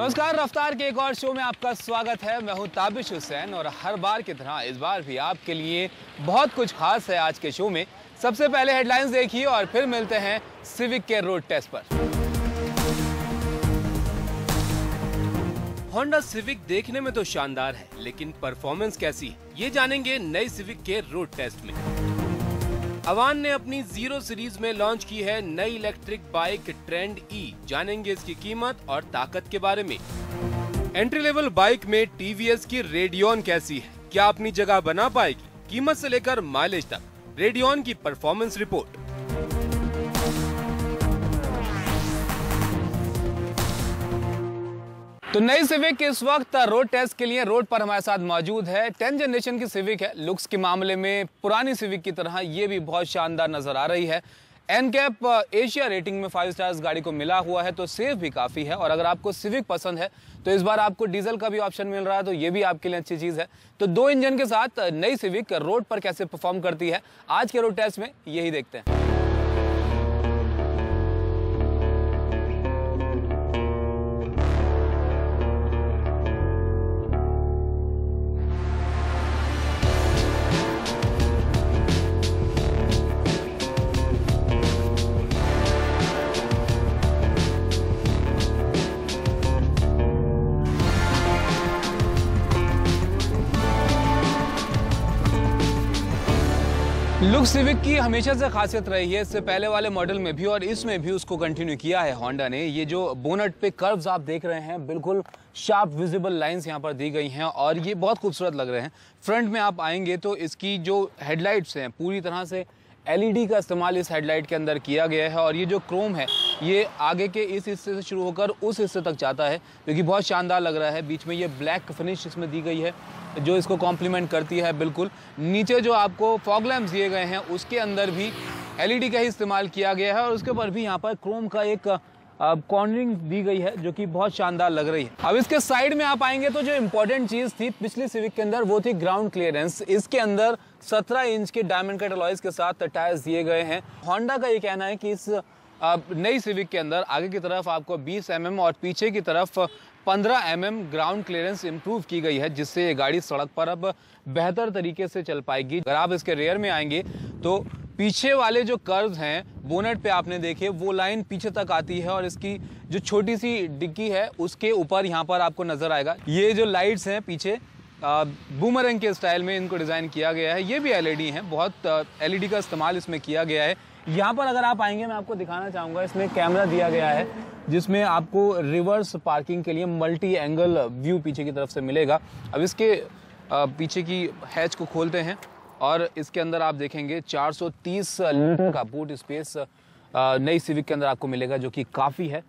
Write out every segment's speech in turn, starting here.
नमस्कार, रफ्तार के एक और शो में आपका स्वागत है। मैं हूं ताबिश हुसैन और हर बार की तरह इस बार भी आपके लिए बहुत कुछ खास है आज के शो में। सबसे पहले हेडलाइंस देखिए और फिर मिलते हैं सिविक के रोड टेस्ट पर। होंडा सिविक देखने में तो शानदार है, लेकिन परफॉर्मेंस कैसी है ये जानेंगे नई सिविक के रोड टेस्ट में। अवान ने अपनी 0 सीरीज में लॉन्च की है नई इलेक्ट्रिक बाइक ट्रेंड ई। जानेंगे इसकी कीमत और ताकत के बारे में। एंट्री लेवल बाइक में टीवीएस की रेडियन कैसी है, क्या अपनी जगह बना पाएगी? कीमत से लेकर माइलेज तक रेडियन की परफॉर्मेंस रिपोर्ट। तो नई सिविक इस वक्त रोड टेस्ट के लिए रोड पर हमारे साथ मौजूद है। 10th जनरेशन की सिविक है। लुक्स के मामले में पुरानी सिविक की तरह ये भी बहुत शानदार नजर आ रही है। एनकैप एशिया रेटिंग में 5 स्टार्स गाड़ी को मिला हुआ है, तो सेफ भी काफ़ी है। और अगर आपको सिविक पसंद है तो इस बार आपको डीजल का भी ऑप्शन मिल रहा है, तो ये भी आपके लिए अच्छी चीज़ है। तो 2 इंजन के साथ नई सिविक रोड पर कैसे परफॉर्म करती है आज के रोड टेस्ट में यही देखते हैं। लुक सिविक की हमेशा से खासियत रही है, इससे पहले वाले मॉडल में भी और इसमें भी उसको कंटिन्यू किया है होंडा ने। ये जो बोनट पे कर्व्स आप देख रहे हैं, बिल्कुल शार्प विजिबल लाइंस यहाँ पर दी गई हैं और ये बहुत खूबसूरत लग रहे हैं। फ्रंट में आप आएंगे तो इसकी जो हेडलाइट्स हैं पूरी तरह से एलईडी का इस्तेमाल इस हेडलाइट के अंदर किया गया है। और ये जो क्रोम है ये आगे के इस हिस्से से शुरू होकर उस हिस्से तक जाता है, जो कि बहुत शानदार लग रहा है। बीच में ये ब्लैक फिनिश इसमें दी गई है जो इसको कॉम्प्लीमेंट करती है बिल्कुल। नीचे जो आपको फॉग लैंप्स दिए गए हैं उसके अंदर भी एलईडी का ही इस्तेमाल किया गया है और उसके ऊपर भी यहाँ पर क्रोम का एक कॉर्नरिंग दी गई है जो कि बहुत शानदार लग रही है। अब इसके साइड में आप आएंगे तो जो इंपॉर्टेंट चीज थी पिछली सिविक के अंदर वो थी ग्राउंड क्लियरेंस। इसके अंदर 17 इंच के डायमंड कट अलॉयज के साथ टायर्स दिए गए हैं। होंडा का ये कहना है कि इस नई सिविक के अंदर आगे की तरफ आपको 20 mm और पीछे की तरफ 15 mm ग्राउंड क्लियरेंस इंप्रूव की गई है, जिससे ये गाड़ी सड़क पर अब बेहतर तरीके से चल पाएगी। अगर आप इसके रेयर में आएंगे तो पीछे वाले जो कर्व्स हैं बोनेट पे आपने देखे वो लाइन पीछे तक आती है और इसकी जो छोटी सी डिग्गी है उसके ऊपर यहाँ पर आपको नजर आएगा। ये जो लाइट्स हैं पीछे बूमरैंग के स्टाइल में इनको डिज़ाइन किया गया है। ये भी एलईडी हैं, बहुत एलईडी का इस्तेमाल इसमें किया गया है। यहाँ पर अगर आप आएंगे मैं आपको दिखाना चाहूँगा, इसमें कैमरा दिया गया है जिसमें आपको रिवर्स पार्किंग के लिए मल्टी एंगल व्यू पीछे की तरफ से मिलेगा। अब इसके पीछे की हैच को खोलते हैं और इसके अंदर आप देखेंगे 430 लीटर का बूट स्पेस नई सिविक के अंदर आपको मिलेगा, जो कि काफ़ी है।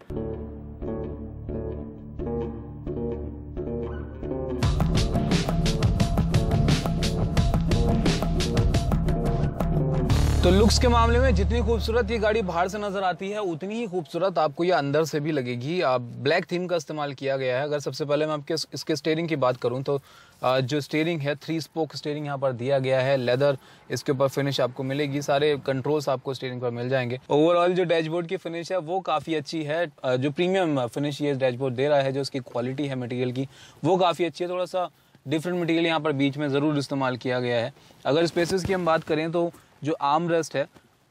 तो लुक्स के मामले में जितनी खूबसूरत ये गाड़ी बाहर से नजर आती है उतनी ही खूबसूरत आपको ये अंदर से भी लगेगी। ब्लैक थीम का इस्तेमाल किया गया है। अगर सबसे पहले मैं आपके इसके स्टीयरिंग की बात करूं तो जो स्टीयरिंग है 3 स्पोक स्टीयरिंग यहाँ पर दिया गया है। लेदर इसके ऊपर फिनिश आपको मिलेगी, सारे कंट्रोल्स आपको स्टीयरिंग पर मिल जाएंगे। ओवरऑल जो डैशबोर्ड की फिनिश है वो काफ़ी अच्छी है। जो प्रीमियम फिनिश ये डैशबोर्ड दे रहा है, जो इसकी क्वालिटी है मटीरियल की वो काफ़ी अच्छी है। थोड़ा सा डिफरेंट मटीरियल यहाँ पर बीच में ज़रूर इस्तेमाल किया गया है। अगर स्पेसेस की हम बात करें तो जो आर्म रेस्ट है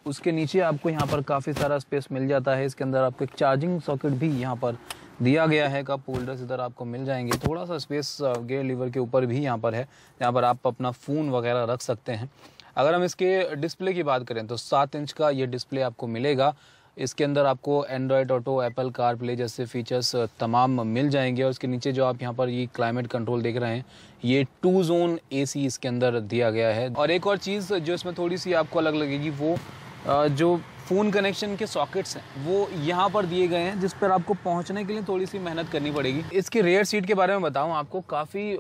उसके नीचे आपको यहाँ पर काफ़ी सारा स्पेस मिल जाता है। इसके अंदर आपको एक चार्जिंग सॉकेट भी यहाँ पर दिया गया है। कप होल्डर्स इधर आपको मिल जाएंगे। थोड़ा सा स्पेस गियर लीवर के ऊपर भी यहाँ पर है, जहाँ पर आप अपना फ़ोन वगैरह रख सकते हैं। अगर हम इसके डिस्प्ले की बात करें तो 7 इंच का ये डिस्प्ले आपको मिलेगा। इसके अंदर आपको Android auto, Apple car play जैसे फीचर्स तमाम मिल जाएंगे। और इसके नीचे जो आप यहाँ पर ये क्लाइमेट कंट्रोल देख रहे हैं, ये 2 जोन AC इसके अंदर दिया गया है। और एक और चीज़ जो इसमें थोड़ी सी आपको अलग लगेगी, वो जो फ़ोन कनेक्शन के सॉकेट्स हैं वो यहाँ पर दिए गए हैं, जिस पर आपको पहुँचने के लिए थोड़ी सी मेहनत करनी पड़ेगी। इसके रेयर सीट के बारे में बताऊँ आपको, काफ़ी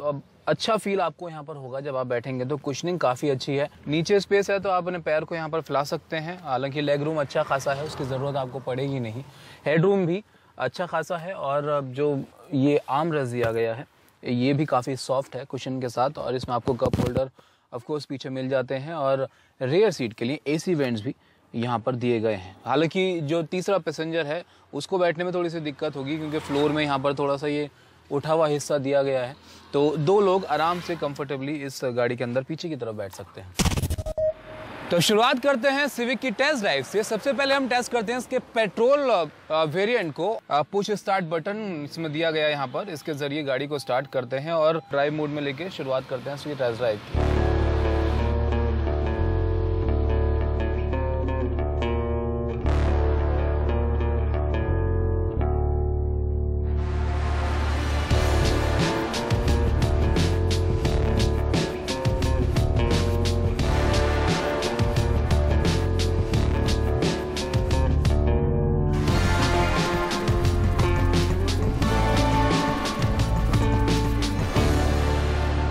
अच्छा फील आपको यहाँ पर होगा जब आप बैठेंगे। तो कुशनिंग काफ़ी अच्छी है। नीचे स्पेस है तो आप अपने पैर को यहाँ पर फैला सकते हैं। हालांकि लेग रूम अच्छा खासा है, उसकी ज़रूरत आपको पड़ेगी नहीं। हेड रूम भी अच्छा खासा है और जो ये आर्म रेस्ट दिया गया है ये भी काफ़ी सॉफ्ट है कुशन के साथ। और इसमें आपको कप होल्डर ऑफ कोर्स पीछे मिल जाते हैं। और रेयर सीट के लिए AC वेंट्स भी यहाँ पर दिए गए हैं। हालांकि जो तीसरा पैसेंजर है उसको बैठने में थोड़ी सी दिक्कत होगी क्योंकि फ्लोर में यहाँ पर थोड़ा सा ये उठा हुआ हिस्सा दिया गया है, तो 2 लोग आराम से कंफर्टेबली इस गाड़ी के अंदर पीछे की तरफ बैठ सकते हैं। तो शुरुआत करते हैं सिविक की टेस्ट ड्राइव से। सबसे पहले हम टेस्ट करते हैं इसके पेट्रोल वेरिएंट को। पुश स्टार्ट बटन इसमें दिया गया है, यहाँ पर इसके जरिए गाड़ी को स्टार्ट करते हैं और ड्राइव मोड में लेके शुरुआत करते हैं इसकी टेस्ट ड्राइव की।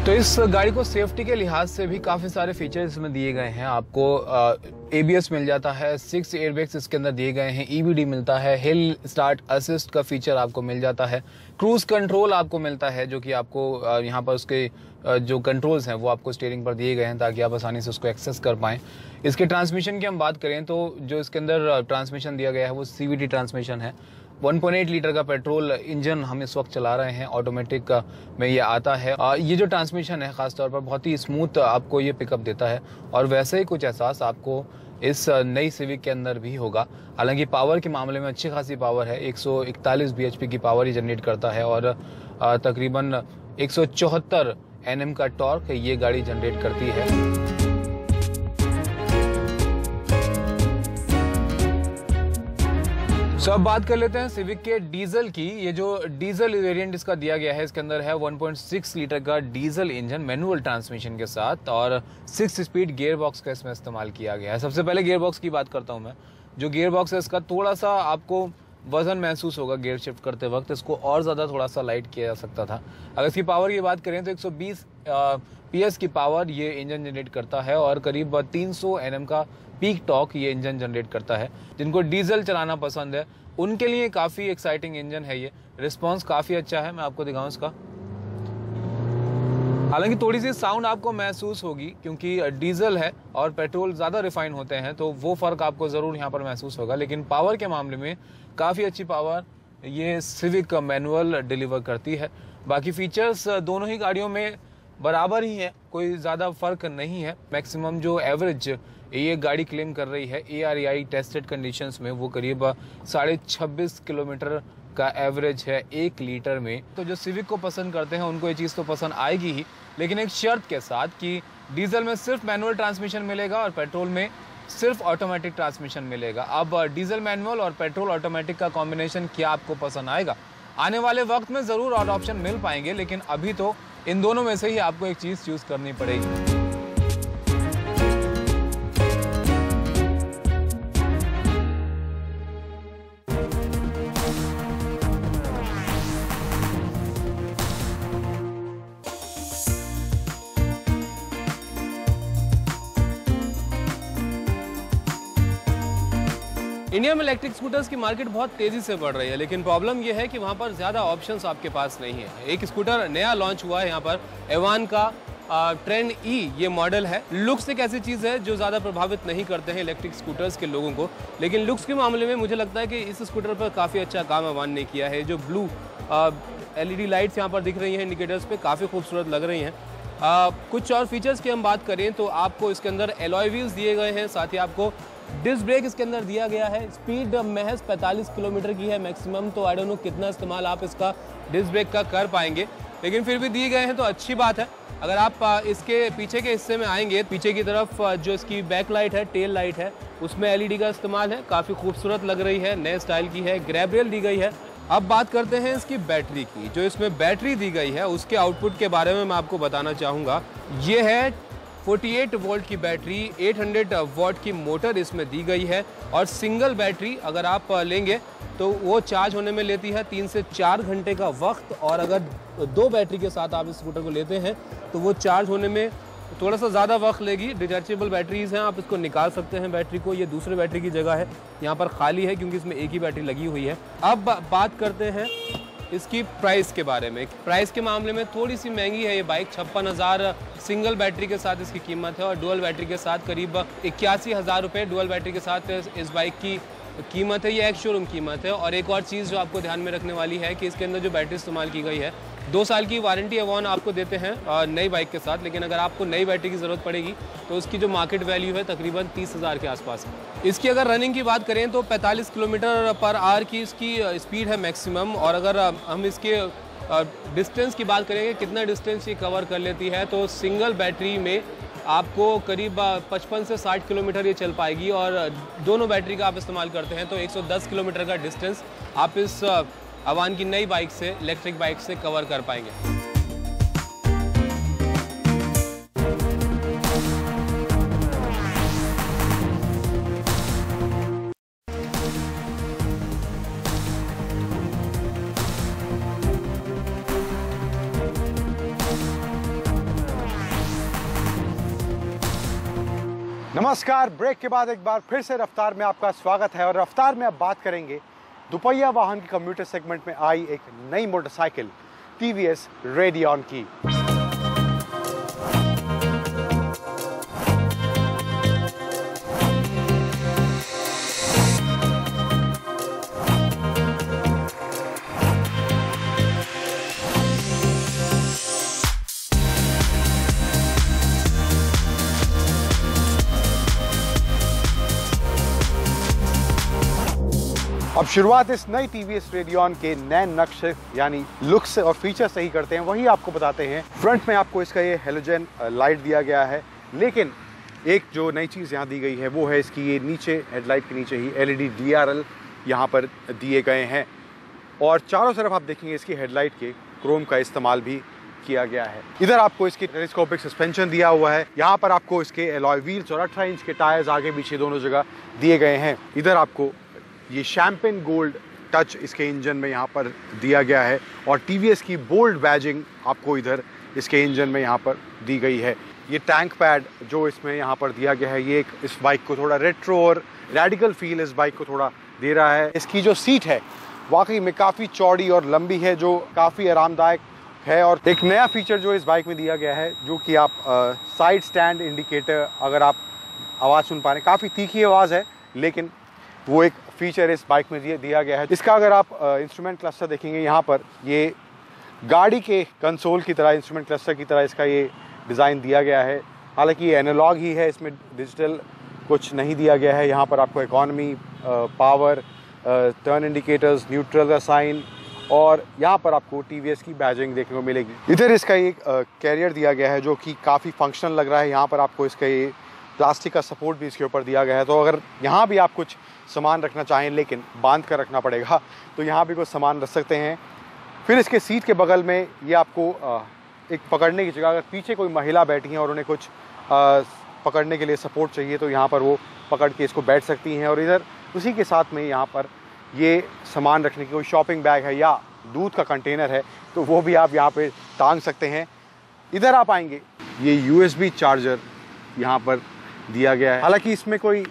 तो इस गाड़ी को सेफ्टी के लिहाज से भी काफ़ी सारे फीचर्स इसमें दिए गए हैं। आपको ABS मिल जाता है, 6 एयरबैग्स इसके अंदर दिए गए हैं, EBD मिलता है, हिल स्टार्ट असिस्ट का फीचर आपको मिल जाता है, क्रूज कंट्रोल आपको मिलता है जो कि आपको यहाँ पर उसके जो कंट्रोल्स हैं वो आपको स्टीयरिंग पर दिए गए हैं ताकि आप आसानी से उसको एक्सेस कर पाएँ। इसके ट्रांसमिशन की हम बात करें तो जो इसके अंदर ट्रांसमिशन दिया गया है वो CVT ट्रांसमिशन है। 1.8 लीटर का पेट्रोल इंजन हम इस वक्त चला रहे हैं, ऑटोमेटिक में ये आता है। ये जो ट्रांसमिशन है ख़ास तौर पर बहुत ही स्मूथ आपको ये पिकअप देता है और वैसे ही कुछ एहसास आपको इस नई सिविक के अंदर भी होगा। हालांकि पावर के मामले में अच्छी खासी पावर है, 141 bhp की पावर ही जनरेट करता है और तकरीबन 174 Nm का टॉर्क ये गाड़ी जनरेट करती है। अब बात कर लेते हैं सिविक के डीजल की। ये जो डीजल वेरिएंट इसका दिया गया है इसके अंदर है 1.6 लीटर का डीजल इंजन मैनुअल ट्रांसमिशन के साथ और 6 स्पीड गियर बॉक्स का इसमें इस्तेमाल किया गया है। सबसे पहले गियर बॉक्स की बात करता हूं मैं। जो गियर बॉक्स है इसका थोड़ा सा आपको वजन महसूस होगा गियर शिफ्ट करते वक्त, इसको और ज़्यादा थोड़ा सा लाइट किया जा सकता था। अगर इसकी पावर की बात करें तो 120 PS की पावर ये इंजन जनरेट करता है और करीब 300 Nm का पीक टॉर्क ये इंजन जनरेट करता है। जिनको डीजल चलाना पसंद है उनके लिए काफ़ी एक्साइटिंग इंजन है ये। रिस्पॉन्स काफ़ी अच्छा है, मैं आपको दिखाऊं इसका। हालांकि थोड़ी सी साउंड आपको महसूस होगी क्योंकि डीजल है और पेट्रोल ज़्यादा रिफाइन होते हैं तो वो फ़र्क आपको ज़रूर यहाँ पर महसूस होगा, लेकिन पावर के मामले में काफ़ी अच्छी पावर ये सिविक मैनुअल डिलीवर करती है। बाकी फीचर्स दोनों ही गाड़ियों में बराबर ही है, कोई ज़्यादा फ़र्क नहीं है। मैक्सिमम जो एवरेज ये गाड़ी क्लेम कर रही है ARAI टेस्टेड कंडीशंस में वो करीब 26.5 किलोमीटर का एवरेज है 1 लीटर में। तो जो सिविक को पसंद करते हैं उनको ये चीज़ तो पसंद आएगी ही, लेकिन एक शर्त के साथ कि डीजल में सिर्फ मैनुअल ट्रांसमिशन मिलेगा और पेट्रोल में सिर्फ ऑटोमेटिक ट्रांसमिशन मिलेगा। अब डीजल मैनुअल और पेट्रोल ऑटोमेटिक का कॉम्बिनेशन क्या आपको पसंद आएगा? आने वाले वक्त में ज़रूर और ऑप्शन मिल पाएंगे, लेकिन अभी तो इन दोनों में से ही आपको एक चीज़ चूज़ करनी पड़ेगी। इंडिया में इलेक्ट्रिक स्कूटर्स की मार्केट बहुत तेज़ी से बढ़ रही है, लेकिन प्रॉब्लम यह है कि वहाँ पर ज़्यादा ऑप्शंस आपके पास नहीं है। एक स्कूटर नया लॉन्च हुआ है यहाँ पर, एवान का ट्रेंड E ये मॉडल है। लुक्स एक ऐसी चीज़ है जो ज़्यादा प्रभावित नहीं करते हैं इलेक्ट्रिक स्कूटर्स के लोगों को, लेकिन लुक्स के मामले में मुझे लगता है कि इस स्कूटर पर काफ़ी अच्छा काम एवान ने किया है। जो ब्लू LED लाइट्स यहाँ पर दिख रही हैं इंडिकेटर्स पे, काफ़ी खूबसूरत लग रही हैं। कुछ और फीचर्स की हम बात करें तो आपको इसके अंदर एलॉय व्हील्स दिए गए हैं, साथ ही आपको डिस्क ब्रेक इसके अंदर दिया गया है। स्पीड महज 45 किलोमीटर की है मैक्सिमम, तो आई डोंट नो कितना इस्तेमाल आप इसका डिस्क ब्रेक का कर पाएंगे, लेकिन फिर भी दिए गए हैं तो अच्छी बात है। अगर आप इसके पीछे के हिस्से में आएंगे, पीछे की तरफ जो इसकी बैक लाइट है, टेल लाइट है, उसमें LED का इस्तेमाल है, काफ़ी खूबसूरत लग रही है, नए स्टाइल की है, ग्रैब रेल दी गई है। अब बात करते हैं इसकी बैटरी की। जो इसमें बैटरी दी गई है उसके आउटपुट के बारे में मैं आपको बताना चाहूँगा। ये है 48 वोल्ट की बैटरी, 800 वॉट की मोटर इसमें दी गई है और सिंगल बैटरी अगर आप लेंगे तो वो चार्ज होने में लेती है 3 से 4 घंटे का वक्त, और अगर 2 बैटरी के साथ आप इस स्कूटर को लेते हैं तो वो चार्ज होने में थोड़ा सा ज़्यादा वक्त लेगी। डिटैचेबल बैटरीज हैं, आप इसको निकाल सकते हैं बैटरी को। ये दूसरे बैटरी की जगह है, यहाँ पर खाली है क्योंकि इसमें एक ही बैटरी लगी हुई है। अब बात करते हैं इसकी प्राइस के बारे में। प्राइस के मामले में थोड़ी सी महंगी है ये बाइक, 56,000 सिंगल बैटरी के साथ इसकी कीमत है और डुअल बैटरी के साथ करीब 81,000 रुपये डुअल बैटरी के साथ इस बाइक की कीमत है। ये एक शोरूम कीमत है। और एक और चीज़ जो आपको ध्यान में रखने वाली है कि इसके अंदर जो बैटरी इस्तेमाल की गई है, 2 साल की वारंटी एवॉन आपको देते हैं नई बाइक के साथ। लेकिन अगर आपको नई बैटरी की ज़रूरत पड़ेगी तो उसकी जो मार्केट वैल्यू है तकरीबन 30,000 के आसपास है। इसकी अगर रनिंग की बात करें तो 45 किलोमीटर पर आवर की इसकी स्पीड है मैक्सिमम। और अगर हम इसके डिस्टेंस की बात करेंगे, कितना डिस्टेंस ये कवर कर लेती है, तो सिंगल बैटरी में आपको करीब 55 से 60 किलोमीटर ये चल पाएगी। और दोनों बैटरी का आप इस्तेमाल करते हैं तो 110 किलोमीटर का डिस्टेंस आप इस अवान की नई बाइक से, इलेक्ट्रिक बाइक से कवर कर पाएंगे। नमस्कार। ब्रेक के बाद एक बार फिर से रफ्तार में आपका स्वागत है। और रफ्तार में अब बात करेंगे दुपहिया वाहन की कम्यूटर सेगमेंट में आई एक नई मोटरसाइकिल टीवीएस रेडियन की। अब शुरुआत इस नई टीवीएस रेडियन के नए नक्शे यानी लुक्स और फीचर से ही करते हैं, वही आपको बताते हैं। फ्रंट में आपको इसका ये हेलोजन लाइट दिया गया है, लेकिन एक जो नई चीज़ यहाँ दी गई है वो है इसकी ये नीचे हेडलाइट के नीचे ही एलईडी DRL यहाँ पर दिए गए हैं। और चारों तरफ आप देखेंगे इसकी हेडलाइट के क्रोम का इस्तेमाल भी किया गया है। इधर आपको इसकी टेलीस्कोपिक सस्पेंशन दिया हुआ है। यहाँ पर आपको इसके एलॉय व्हील्स और 18 इंच के टायर्स आगे पीछे दोनों जगह दिए गए हैं। इधर आपको ये शैम्पेन गोल्ड टच इसके इंजन में यहाँ पर दिया गया है और टीवीएस की बोल्ड बैजिंग आपको इधर इसके इंजन में यहाँ पर दी गई है। ये टैंक पैड जो इसमें यहाँ पर दिया गया है, ये इस बाइक को थोड़ा रेट्रो और रेडिकल फील इस बाइक को थोड़ा दे रहा है। इसकी जो सीट है वाकई में काफ़ी चौड़ी और लंबी है, जो काफ़ी आरामदायक है। और एक नया फीचर जो इस बाइक में दिया गया है, जो कि आप साइड स्टैंड इंडिकेटर, अगर आप आवाज़ सुन पा रहे हैं, काफ़ी तीखी आवाज़ है लेकिन वो एक फीचर इस बाइक में दिया गया है। इसका अगर आप इंस्ट्रूमेंट क्लस्टर देखेंगे, यहाँ पर ये गाड़ी के कंसोल की तरह, इंस्ट्रूमेंट क्लस्टर की तरह इसका ये डिज़ाइन दिया गया है। हालांकि ये एनालॉग ही है, इसमें डिजिटल कुछ नहीं दिया गया है। यहाँ पर आपको economy, power, turn indicators, neutral का साइन और यहाँ पर आपको टीवीएस की बैजिंग देखने को मिलेगी। इधर इसका एक कैरियर दिया गया है जो कि काफ़ी फंक्शनल लग रहा है। यहाँ पर आपको इसका ये प्लास्टिक का सपोर्ट भी इसके ऊपर दिया गया है, तो अगर यहाँ भी आप कुछ सामान रखना चाहें लेकिन बांध कर रखना पड़ेगा तो यहाँ भी कुछ सामान रख सकते हैं। फिर इसके सीट के बगल में ये आपको एक पकड़ने की जगह, अगर पीछे कोई महिला बैठी हैं और उन्हें कुछ पकड़ने के लिए सपोर्ट चाहिए तो यहाँ पर वो पकड़ के इसको बैठ सकती हैं। और इधर उसी के साथ में यहाँ पर ये सामान रखने की कोई शॉपिंग बैग है या दूध का कंटेनर है तो वो भी आप यहाँ पे टांग सकते हैं। इधर आप आएंगे, ये USB चार्जर यहाँ पर दिया गया है। हालांकि इसमें कोई,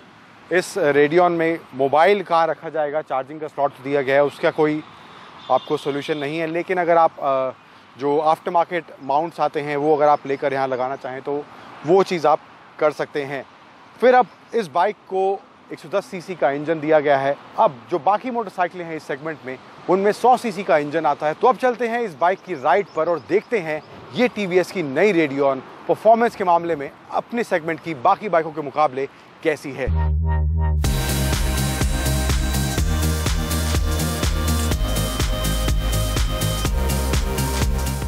इस रेडियन में मोबाइल कहाँ रखा जाएगा, चार्जिंग का स्लॉट दिया गया है, उसका कोई आपको सोल्यूशन नहीं है। लेकिन अगर आप जो आफ्टर मार्केट माउंट्स आते हैं वो अगर आप लेकर यहाँ लगाना चाहें तो वो चीज़ आप कर सकते हैं। फिर अब इस बाइक को 110 सीसी का इंजन दिया गया है। अब जो बाकी मोटरसाइकिलें हैं इस सेगमेंट में, उनमें 100 सीसी का इंजन आता है। तो अब चलते हैं इस बाइक की राइड पर और देखते हैं ये टीवीएस की नई रेडियन परफॉर्मेंस के मामले में अपने सेगमेंट की बाकी बाइकों के मुकाबले कैसी है।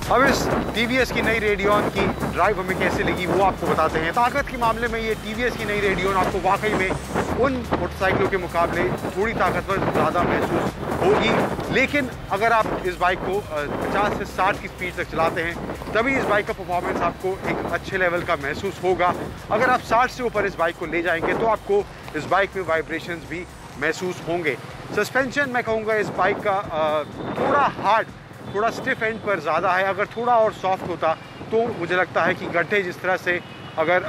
अब इस टीवीएस की नई रेडियन की ड्राइव हमें कैसे लगी वो आपको बताते हैं। ताकत के मामले में ये टीवीएस की नई रेडियन आपको वाकई में उन मोटरसाइकिलों के मुकाबले थोड़ी ताकतवर ज़्यादा महसूस होगी। लेकिन अगर आप इस बाइक को 50 से 60 की स्पीड तक चलाते हैं तभी इस बाइक का परफॉर्मेंस आपको एक अच्छे लेवल का महसूस होगा। अगर आप 60 से ऊपर इस बाइक को ले जाएंगे तो आपको इस बाइक में वाइब्रेशंस भी महसूस होंगे। सस्पेंशन मैं कहूँगा इस बाइक का थोड़ा हार्ड, थोड़ा स्टिफ एंड पर ज़्यादा है। अगर थोड़ा और सॉफ्ट होता तो मुझे लगता है कि गड्ढे जिस तरह से अगर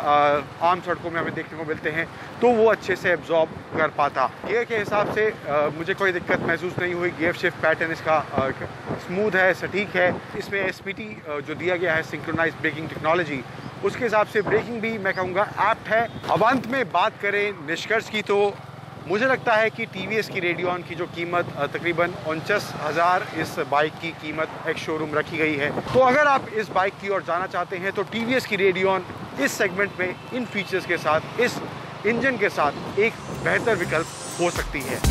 आम सड़कों में हमें देखने को मिलते हैं तो वो अच्छे से एब्जॉर्ब कर पाता। गियर के हिसाब से मुझे कोई दिक्कत महसूस नहीं हुई। गियर शिफ्ट पैटर्न इसका स्मूथ है, सटीक है। इसमें एसपीटी जो दिया गया है सिंक्रोनाइज्ड ब्रेकिंग टेक्नोलॉजी, उसके हिसाब से ब्रेकिंग भी मैं कहूँगा ऐप्ट है। अब अंत में बात करें निष्कर्ष की, तो मुझे लगता है कि टीवीएस की रेडियन की जो कीमत तकरीबन 49,000 इस बाइक की कीमत एक शोरूम रखी गई है। तो अगर आप इस बाइक की ओर जाना चाहते हैं तो टीवीएस की रेडियन इस सेगमेंट में इन फीचर्स के साथ, इस इंजन के साथ एक बेहतर विकल्प हो सकती है।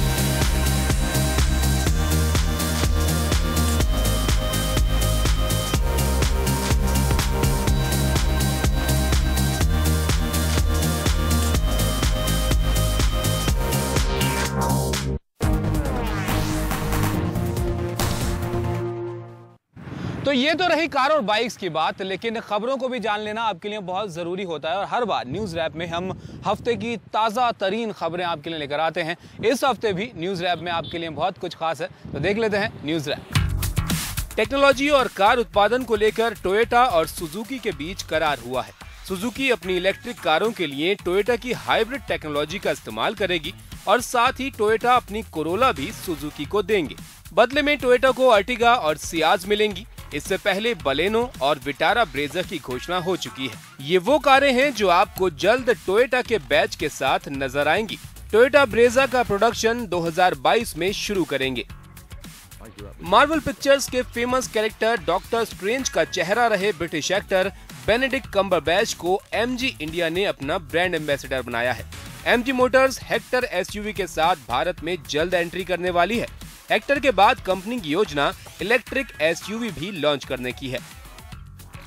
तो ये तो रही कार और बाइक्स की बात, लेकिन खबरों को भी जान लेना आपके लिए बहुत ज़रूरी होता है और हर बार न्यूज़ रैप में हम हफ्ते की ताज़ा तरीन खबरें आपके लिए लेकर आते हैं। इस हफ्ते भी न्यूज़ रैप में आपके लिए बहुत कुछ खास है, तो देख लेते हैं न्यूज़ रैप। टेक्नोलॉजी और कार उत्पादन को लेकर टोयोटा और सुजुकी के बीच करार हुआ है। सुजुकी अपनी इलेक्ट्रिक कारों के लिए टोयोटा की हाइब्रिड टेक्नोलॉजी का इस्तेमाल करेगी और साथ ही टोयोटा अपनी कोरोला भी सुजुकी को देंगे। बदले में टोयोटा को अर्टिगा और सियाज मिलेंगी। इससे पहले बलेनो और विटारा ब्रेजा की घोषणा हो चुकी है। ये वो कारें हैं जो आपको जल्द टोयोटा के बैच के साथ नजर आएंगी। टोयोटा ब्रेजा का प्रोडक्शन 2022 में शुरू करेंगे। मार्वल पिक्चर्स के फेमस कैरेक्टर डॉक्टर स्ट्रेंज का चेहरा रहे ब्रिटिश एक्टर बेनेडिक्ट कम्बरबैच को एमजी इंडिया ने अपना ब्रांड एम्बेसडर बनाया है। एमजी मोटर्स हेक्टर एसयूवी के साथ भारत में जल्द एंट्री करने वाली है। हेक्टर के बाद कंपनी की योजना इलेक्ट्रिक एसयूवी भी लॉन्च करने की है।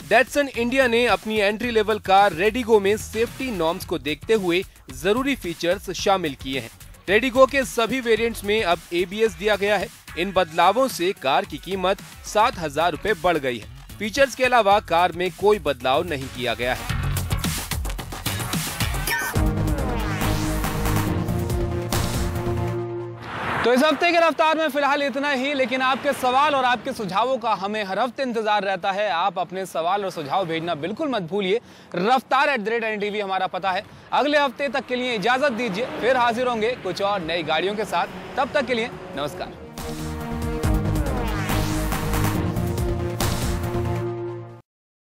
डैटसन इंडिया ने अपनी एंट्री लेवल कार रेडिगो में सेफ्टी नॉर्म्स को देखते हुए जरूरी फीचर्स शामिल किए हैं। रेडिगो के सभी वेरिएंट्स में अब एबीएस दिया गया है। इन बदलावों से कार की कीमत 7,000 रुपए बढ़ गई है। फीचर्स के अलावा कार में कोई बदलाव नहीं किया गया है। तो इस हफ्ते के रफ्तार में फिलहाल इतना ही, लेकिन आपके सवाल और आपके सुझावों का हमें हर हफ्ते इंतजार रहता है। आप अपने सवाल और सुझाव भेजना बिल्कुल मत भूलिए। raftar@NTV हमारा पता है। अगले हफ्ते तक के लिए इजाजत दीजिए, फिर हाजिर होंगे कुछ और नई गाड़ियों के साथ। तब तक के लिए नमस्कार।